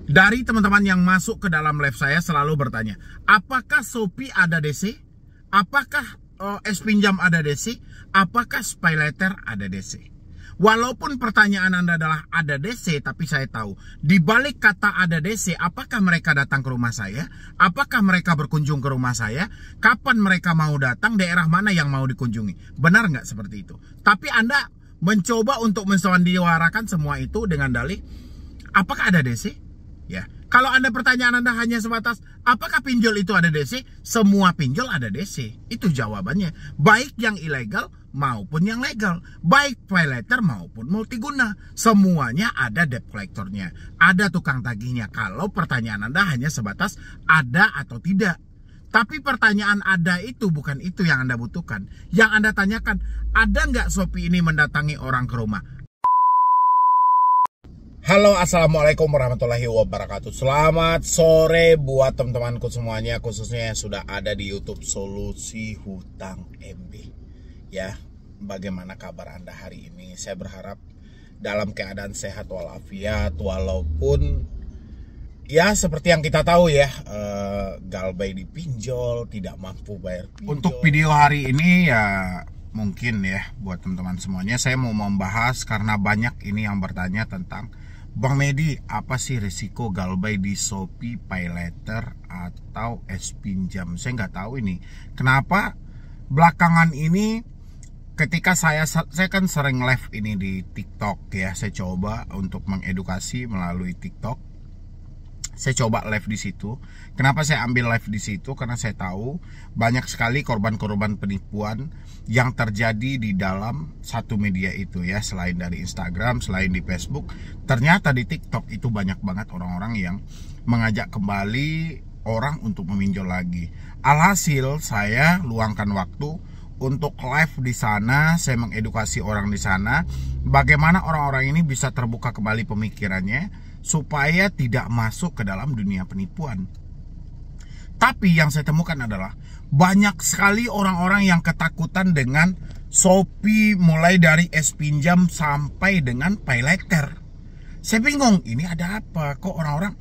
Dari teman-teman yang masuk ke dalam live saya selalu bertanya, apakah Shopee ada DC? Apakah S-Pinjam ada DC? Apakah SpayLater ada DC? Walaupun pertanyaan Anda adalah ada DC, tapi saya tahu di balik kata ada DC, apakah mereka datang ke rumah saya? Apakah mereka berkunjung ke rumah saya? Kapan mereka mau datang? Daerah mana yang mau dikunjungi? Benar nggak seperti itu? Tapi Anda mencoba untuk mensandiwarakan semua itu dengan dalih, apakah ada DC? Ya, kalau pertanyaan Anda hanya sebatas apakah pinjol itu ada DC? Semua pinjol ada DC. Itu jawabannya. Baik yang ilegal maupun yang legal, baik SpayLater maupun multiguna, semuanya ada debt collectornya, ada tukang tagihnya. Kalau pertanyaan Anda hanya sebatas ada atau tidak, tapi pertanyaan ada itu bukan itu yang Anda butuhkan. Yang Anda tanyakan, ada nggak Shopee ini mendatangi orang ke rumah? Halo, assalamualaikum warahmatullahi wabarakatuh. Selamat sore buat teman-temanku semuanya, khususnya yang sudah ada di YouTube Solusi Hutang MB. Ya, bagaimana kabar Anda hari ini? Saya berharap dalam keadaan sehat walafiat, walaupun ya seperti yang kita tahu ya, Galbay dipinjol, tidak mampu bayar pinjol. Untuk video hari ini ya mungkin ya buat teman-teman semuanya, saya mau membahas karena banyak ini yang bertanya tentang, Bang Medi, apa sih risiko Galbay di Shopee, SpayLater atau S-Pinjam? Saya nggak tahu ini. Kenapa belakangan ini ketika saya kan sering live ini di TikTok ya, saya coba untuk mengedukasi melalui TikTok. Saya coba live di situ. Kenapa saya ambil live di situ? Karena saya tahu banyak sekali korban-korban penipuan yang terjadi di dalam satu media itu ya. Selain dari Instagram, selain di Facebook, ternyata di TikTok itu banyak banget orang-orang yang mengajak kembali orang untuk meminjol lagi. Alhasil saya luangkan waktu untuk live di sana. Saya mengedukasi orang di sana bagaimana orang-orang ini bisa terbuka kembali pemikirannya supaya tidak masuk ke dalam dunia penipuan. Tapi yang saya temukan adalah banyak sekali orang-orang yang ketakutan dengan Shopee, mulai dari S-Pinjam sampai dengan SpayLater. Saya bingung, ini ada apa? Kok orang-orang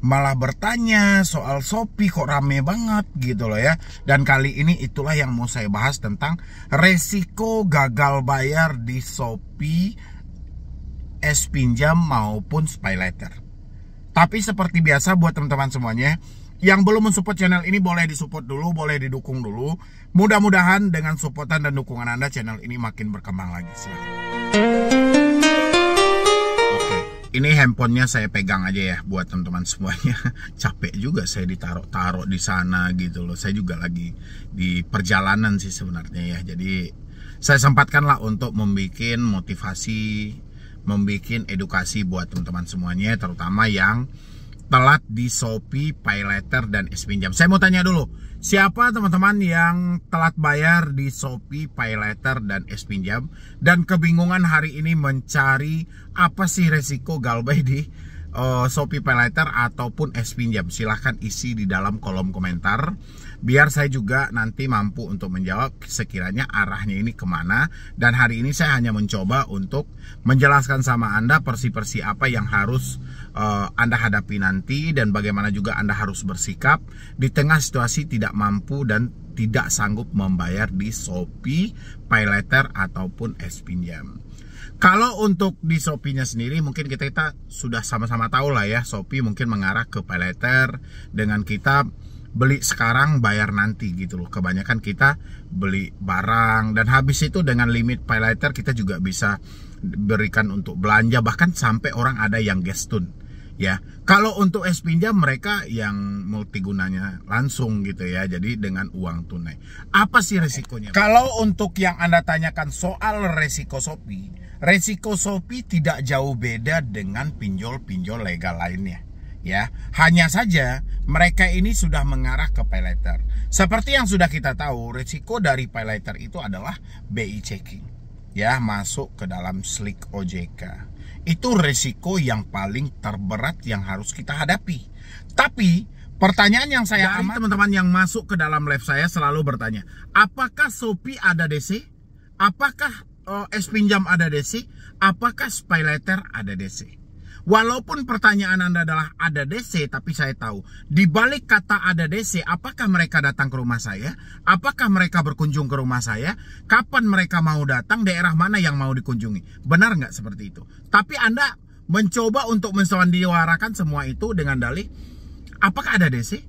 malah bertanya soal Shopee, kok rame banget gitu loh ya. Dan kali ini itulah yang mau saya bahas tentang resiko gagal bayar di Shopee, S-Pinjam maupun SpayLater. Tapi seperti biasa buat teman-teman semuanya yang belum mensupport channel ini, boleh disupport dulu, boleh didukung dulu. Mudah-mudahan dengan supportan dan dukungan Anda, channel ini makin berkembang lagi. Silahkan. Oke, ini handphonenya saya pegang aja ya buat teman-teman semuanya. Capek juga saya ditaruh di sana gitu loh. Saya juga lagi di perjalanan sih sebenarnya ya. Jadi saya sempatkanlah untuk membuat motivasi, membuat edukasi buat teman-teman semuanya, terutama yang telat di Shopee, SpayLater, dan S-Pinjam. Saya mau tanya dulu, siapa teman-teman yang telat bayar di Shopee, SpayLater, dan S-Pinjam dan kebingungan hari ini mencari apa sih resiko Galbay di Shopee, SpayLater ataupun S-Pinjam? Silahkan isi di dalam kolom komentar, biar saya juga nanti mampu untuk menjawab sekiranya arahnya ini kemana. Dan hari ini saya hanya mencoba untuk menjelaskan sama Anda persi-persi apa yang harus Anda hadapi nanti, dan bagaimana juga Anda harus bersikap di tengah situasi tidak mampu dan tidak sanggup membayar di Shopee, SpayLater ataupun S-Pinjam. Kalau untuk di Shopee-nya sendiri mungkin kita sudah sama-sama tahu lah ya, Shopee mungkin mengarah ke SpayLater dengan kita beli sekarang bayar nanti gitu loh. Kebanyakan kita beli barang dan habis itu dengan limit SpayLater kita juga bisa berikan untuk belanja, bahkan sampai orang ada yang gestun ya. Kalau untuk S-Pinjam mereka yang multigunanya langsung gitu ya, jadi dengan uang tunai. Apa sih resikonya? Kalau untuk yang Anda tanyakan soal resiko Shopee tidak jauh beda dengan pinjol-pinjol legal lainnya ya. Hanya saja mereka ini sudah mengarah ke SpayLater. Seperti yang sudah kita tahu, resiko dari SpayLater itu adalah BI checking ya, masuk ke dalam slick OJK. Itu resiko yang paling terberat yang harus kita hadapi. Tapi pertanyaan yang saya amati, teman-teman yang masuk ke dalam live saya selalu bertanya, apakah Shopee ada DC? Apakah S-Pinjam ada DC? Apakah SpayLater ada DC? Walaupun pertanyaan Anda adalah ada DC, tapi saya tahu di balik kata ada DC, apakah mereka datang ke rumah saya? Apakah mereka berkunjung ke rumah saya? Kapan mereka mau datang? Daerah mana yang mau dikunjungi? Benar nggak seperti itu? Tapi Anda mencoba untuk mensandiwarakan semua itu dengan dalih, apakah ada DC?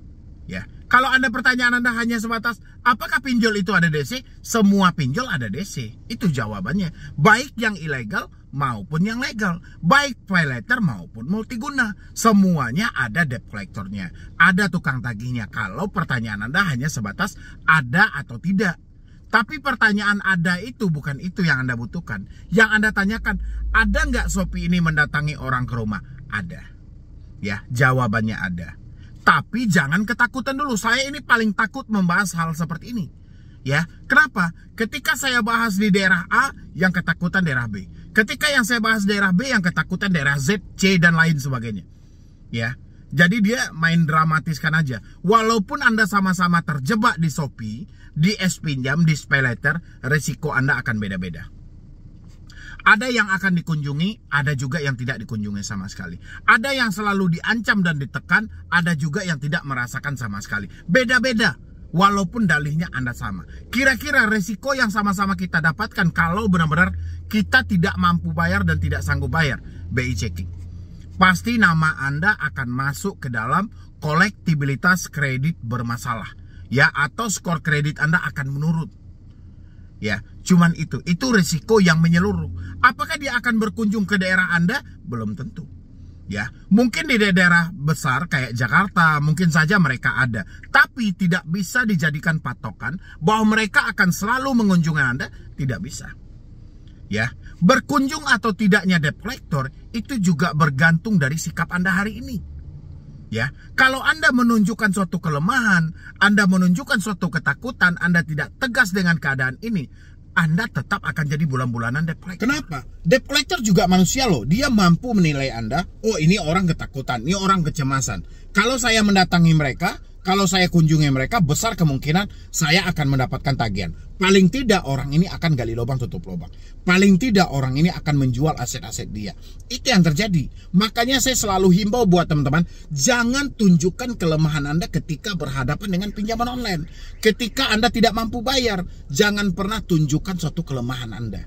Ya, kalau pertanyaan Anda hanya sebatas apakah pinjol itu ada DC? Semua pinjol ada DC. Itu jawabannya. Baik yang ilegal maupun yang legal, baik pay letter maupun multiguna, semuanya ada debt collectornya, ada tukang tagihnya. Kalau pertanyaan Anda hanya sebatas ada atau tidak. Tapi pertanyaan ada itu bukan itu yang Anda butuhkan. Yang Anda tanyakan, ada nggak Shopee ini mendatangi orang ke rumah? Ada. Ya, jawabannya ada. Tapi jangan ketakutan dulu. Saya ini paling takut membahas hal seperti ini. Ya, kenapa? Ketika saya bahas di daerah A, yang ketakutan daerah B. Ketika yang saya bahas daerah B, yang ketakutan daerah Z, C, dan lain sebagainya. Ya, jadi dia main dramatiskan aja. Walaupun Anda sama-sama terjebak di Shopee, di S-Pinjam, di SpayLater, resiko Anda akan beda-beda. Ada yang akan dikunjungi, ada juga yang tidak dikunjungi sama sekali. Ada yang selalu diancam dan ditekan, ada juga yang tidak merasakan sama sekali. Beda-beda. Walaupun dalihnya Anda sama. Kira-kira resiko yang sama-sama kita dapatkan kalau benar-benar kita tidak mampu bayar dan tidak sanggup bayar, BI checking. Pasti nama Anda akan masuk ke dalam kolektibilitas kredit bermasalah. Ya, atau skor kredit Anda akan menurun. Ya, cuman itu resiko yang menyeluruh. Apakah dia akan berkunjung ke daerah Anda? Belum tentu. Ya, mungkin di daerah besar kayak Jakarta mungkin saja mereka ada, tapi tidak bisa dijadikan patokan bahwa mereka akan selalu mengunjungi Anda, tidak bisa. Ya, berkunjung atau tidaknya debt collector itu juga bergantung dari sikap Anda hari ini. Ya, kalau Anda menunjukkan suatu kelemahan, Anda menunjukkan suatu ketakutan, Anda tidak tegas dengan keadaan ini, Anda tetap akan jadi bulan-bulanan debt collector. Kenapa? Debt collector juga manusia loh. Dia mampu menilai Anda, oh ini orang ketakutan, ini orang kecemasan. Kalau saya mendatangi mereka, kalau saya kunjungi mereka, besar kemungkinan saya akan mendapatkan tagihan. Paling tidak orang ini akan gali lubang tutup lubang. Paling tidak orang ini akan menjual aset-aset dia. Itu yang terjadi. Makanya saya selalu himbau buat teman-teman, jangan tunjukkan kelemahan Anda ketika berhadapan dengan pinjaman online. Ketika Anda tidak mampu bayar, jangan pernah tunjukkan suatu kelemahan Anda.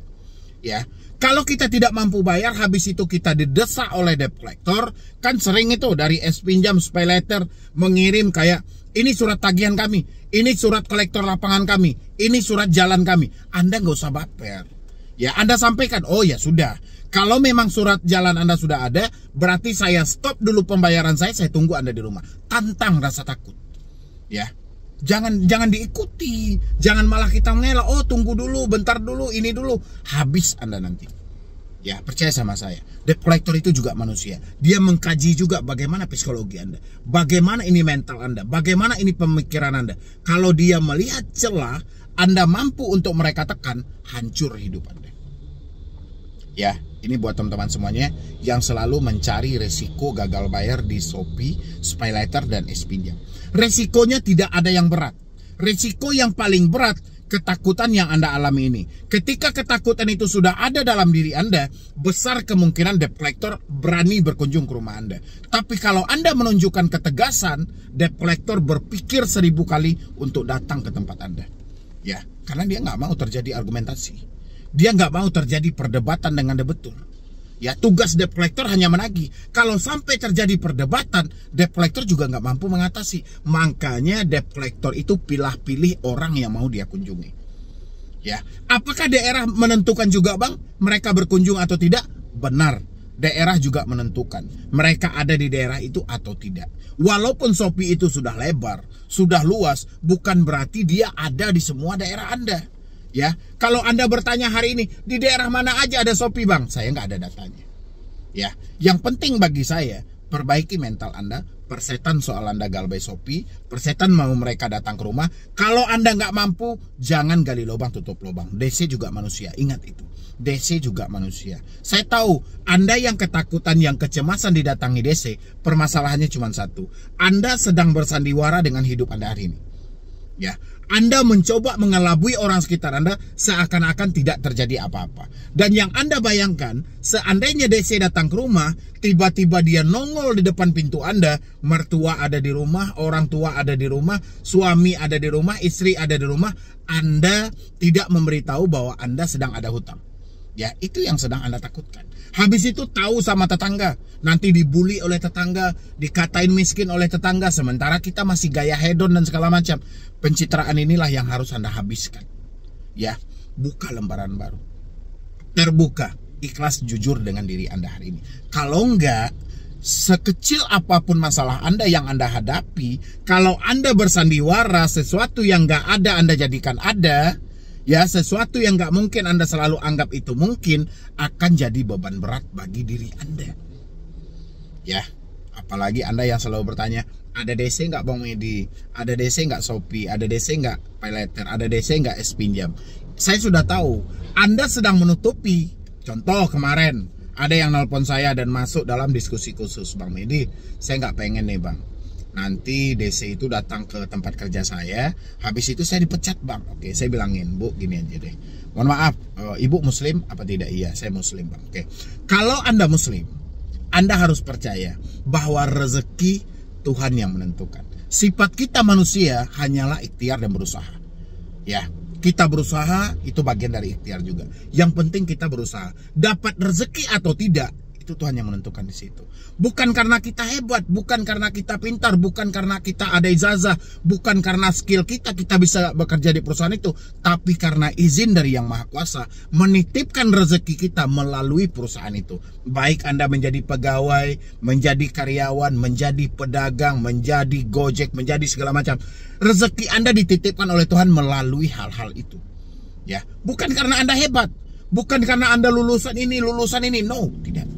Ya, kalau kita tidak mampu bayar, habis itu kita didesak oleh debt collector, kan sering itu dari S-Pinjam, SpayLater mengirim kayak ini surat tagihan kami, ini surat kolektor lapangan kami, ini surat jalan kami. Anda nggak usah baper. Ya, Anda sampaikan, oh ya sudah. Kalau memang surat jalan Anda sudah ada, berarti saya stop dulu pembayaran saya tunggu Anda di rumah. Tantang rasa takut. Ya. Jangan diikuti, jangan malah kita mengelak. Oh tunggu dulu, bentar dulu, ini dulu, habis Anda nanti. Ya, percaya sama saya, debt collector itu juga manusia. Dia mengkaji juga bagaimana psikologi Anda, bagaimana ini mental Anda, bagaimana ini pemikiran Anda. Kalau dia melihat celah, Anda mampu untuk mereka tekan, hancur hidup Anda. Ya, ini buat teman-teman semuanya yang selalu mencari resiko gagal bayar di Shopee, SpayLater, dan S-Pinjam. Resikonya tidak ada yang berat. Resiko yang paling berat, ketakutan yang Anda alami ini. Ketika ketakutan itu sudah ada dalam diri Anda, besar kemungkinan debt collector berani berkunjung ke rumah Anda. Tapi kalau Anda menunjukkan ketegasan, debt collector berpikir 1000 kali untuk datang ke tempat Anda. Ya, karena dia nggak mau terjadi argumentasi. Dia nggak mau terjadi perdebatan dengan Anda betul. Ya, tugas debt collector hanya menagih. Kalau sampai terjadi perdebatan, debt collector juga nggak mampu mengatasi. Makanya debt collector itu pilih-pilih orang yang mau dia kunjungi. Ya, apakah daerah menentukan juga, Bang, mereka berkunjung atau tidak? Benar, daerah juga menentukan mereka ada di daerah itu atau tidak. Walaupun Shopee itu sudah lebar, sudah luas, bukan berarti dia ada di semua daerah Anda. Ya, kalau Anda bertanya hari ini di daerah mana aja ada Shopee, Bang, saya nggak ada datanya. Ya, yang penting bagi saya perbaiki mental Anda, persetan soal Anda galbay Shopee, persetan mau mereka datang ke rumah. Kalau Anda nggak mampu, jangan gali lubang tutup lubang. DC juga manusia, ingat itu. DC juga manusia. Saya tahu Anda yang ketakutan, yang kecemasan didatangi DC, permasalahannya cuma satu. Anda sedang bersandiwara dengan hidup Anda hari ini. Ya, Anda mencoba mengelabui orang sekitar Anda seakan-akan tidak terjadi apa-apa. Dan yang Anda bayangkan, seandainya DC datang ke rumah, tiba-tiba dia nongol di depan pintu Anda, mertua ada di rumah, orang tua ada di rumah, suami ada di rumah, istri ada di rumah, Anda tidak memberitahu bahwa Anda sedang ada hutang. Ya, itu yang sedang Anda takutkan. Habis itu tahu sama tetangga, nanti dibully oleh tetangga, dikatain miskin oleh tetangga, sementara kita masih gaya hedon dan segala macam. Pencitraan inilah yang harus Anda habiskan. Ya, buka lembaran baru. Terbuka, ikhlas, jujur dengan diri Anda hari ini. Kalau enggak, sekecil apapun masalah Anda yang Anda hadapi, kalau Anda bersandiwara sesuatu yang enggak ada Anda jadikan ada, ya, sesuatu yang nggak mungkin Anda selalu anggap itu mungkin, akan jadi beban berat bagi diri Anda. Ya, apalagi Anda yang selalu bertanya, ada DC nggak Bang Medi? Ada DC nggak Shopee? Ada DC nggak Paylater? Ada DC nggak S-Pinjam? Saya sudah tahu, Anda sedang menutupi. Contoh kemarin, ada yang nelpon saya dan masuk dalam diskusi khusus, Bang Medi, saya nggak pengen nih Bang, nanti DC itu datang ke tempat kerja saya, habis itu saya dipecat Bang. Oke, saya bilangin, Bu, gini aja deh, mohon maaf, Ibu Muslim apa tidak? Iya, saya Muslim Bang. Oke, kalau Anda Muslim, Anda harus percaya bahwa rezeki Tuhan yang menentukan. Sifat kita manusia hanyalah ikhtiar dan berusaha. Ya, kita berusaha itu bagian dari ikhtiar juga. Yang penting kita berusaha. Dapat rezeki atau tidak, itu Tuhan yang menentukan di situ. Bukan karena kita hebat, bukan karena kita pintar, bukan karena kita ada ijazah, bukan karena skill kita bisa bekerja di perusahaan itu, tapi karena izin dari Yang Maha Kuasa menitipkan rezeki kita melalui perusahaan itu. Baik Anda menjadi pegawai, menjadi karyawan, menjadi pedagang, menjadi Gojek, menjadi segala macam. Rezeki Anda dititipkan oleh Tuhan melalui hal-hal itu. Ya, bukan karena Anda hebat, bukan karena Anda lulusan ini, no, tidak.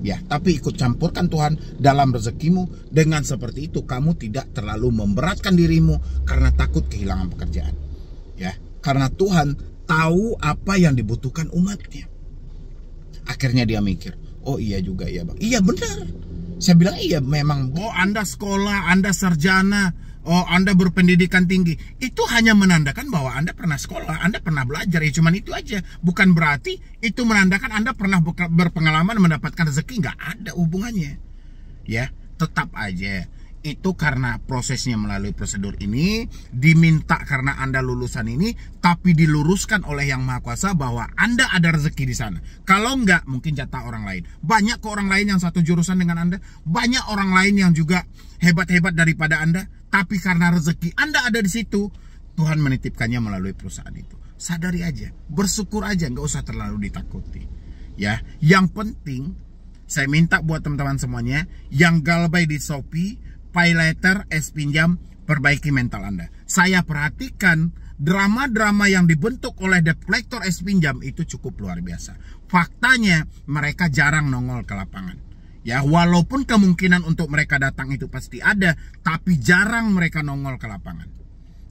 Ya, tapi ikut campurkan Tuhan dalam rezekimu. Dengan seperti itu kamu tidak terlalu memberatkan dirimu karena takut kehilangan pekerjaan. Ya, karena Tuhan tahu apa yang dibutuhkan umatnya. Akhirnya dia mikir, oh iya juga ya Bang. Iya benar. Saya bilang iya memang. Oh Anda sekolah, Anda sarjana, oh Anda berpendidikan tinggi, itu hanya menandakan bahwa Anda pernah sekolah, Anda pernah belajar, ya cuman itu aja. Bukan berarti itu menandakan Anda pernah berpengalaman mendapatkan rezeki, nggak ada hubungannya. Ya, tetap aja itu karena prosesnya melalui prosedur ini, diminta karena Anda lulusan ini, tapi diluruskan oleh Yang Maha Kuasa bahwa Anda ada rezeki di sana. Kalau enggak, mungkin jatah orang lain. Banyak kok orang lain yang satu jurusan dengan Anda, banyak orang lain yang juga hebat-hebat daripada Anda, tapi karena rezeki Anda ada di situ, Tuhan menitipkannya melalui perusahaan itu. Sadari aja, bersyukur aja, nggak usah terlalu ditakuti. Ya, yang penting saya minta buat teman-teman semuanya yang galbay di Shopee, Paylater, S-Pinjam, perbaiki mental Anda. Saya perhatikan drama-drama yang dibentuk oleh debt collector S-Pinjam itu cukup luar biasa. Faktanya mereka jarang nongol ke lapangan. Ya, walaupun kemungkinan untuk mereka datang itu pasti ada, tapi jarang mereka nongol ke lapangan.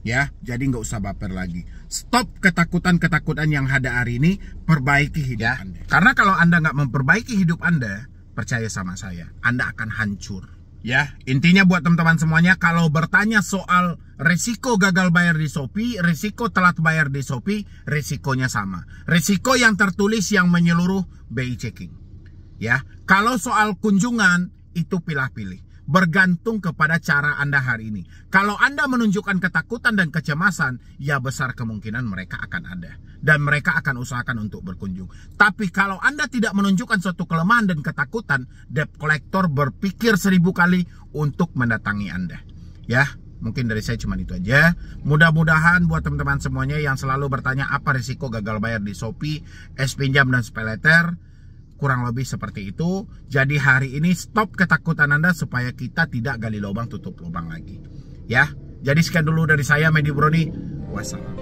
Ya, jadi nggak usah baper lagi. Stop ketakutan-ketakutan yang ada hari ini, perbaiki hidup Anda. Karena kalau Anda nggak memperbaiki hidup Anda, percaya sama saya, Anda akan hancur. Ya, intinya buat teman-teman semuanya, kalau bertanya soal risiko gagal bayar di Shopee, risiko telat bayar di Shopee, risikonya sama. Risiko yang tertulis yang menyeluruh BI checking. Ya, kalau soal kunjungan itu pilih-pilih. Bergantung kepada cara Anda hari ini. Kalau Anda menunjukkan ketakutan dan kecemasan, ya besar kemungkinan mereka akan ada. Dan mereka akan usahakan untuk berkunjung. Tapi kalau Anda tidak menunjukkan suatu kelemahan dan ketakutan, debt collector berpikir 1000 kali untuk mendatangi Anda. Ya, mungkin dari saya cuma itu aja. Mudah-mudahan buat teman-teman semuanya yang selalu bertanya apa risiko gagal bayar di Shopee, S-Pinjam, dan Paylater, kurang lebih seperti itu. Jadi hari ini stop ketakutan Anda supaya kita tidak gali lubang tutup lubang lagi. Ya, jadi sekian dulu dari saya, Medi Broni. Wassalam.